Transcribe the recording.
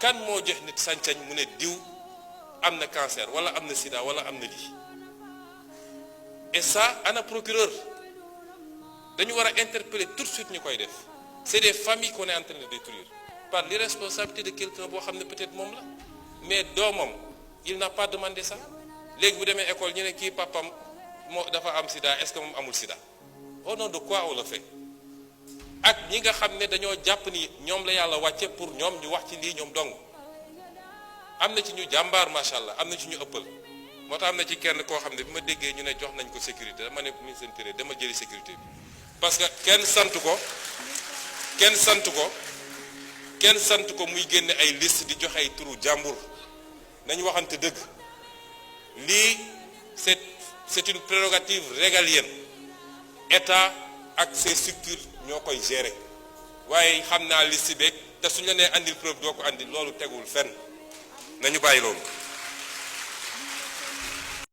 kan moo jox nit sañ-sañ mu ne diw am na cancer wala am na sida wala am na lii et ça ana procureur dañu war a interpeller tout de suite ñu koy def c'est des familles qu'on est en train de détruire par l'irresponsabilité de quelqu'un boo xam ne peut-être moom la mais doomam il n'a pas demandé ça léegi bu demee école ñu ne kii papam moo dafa am sida est-ce que moom amul sida au nom de quoi on le fait ak ñi nga xam ne dañoo jàpp ni ñoom la yàlla wàcce pour ñoom ñu wax ci lii ñoom dong am na ci ñu jàmbaar macha allah am na ci ñu ëppal moo tax am na ci kenn koo xam ne bi ma déggee ñu ne jox nañ ko sécurité dama ne ministre de l'Intérieur dama jëli sécurité bi parce que kenn sant ko muy génne ay liste di joxe ay turu jàmbur nañu waxante dëgg lii c'est une prérogative régalienne état ak ses structures ñoo koy gérer waaye xam naa liste beeg te suñu la nee andil preuve doo ko andil loolu tegul fenn nañu bàyyi loolu.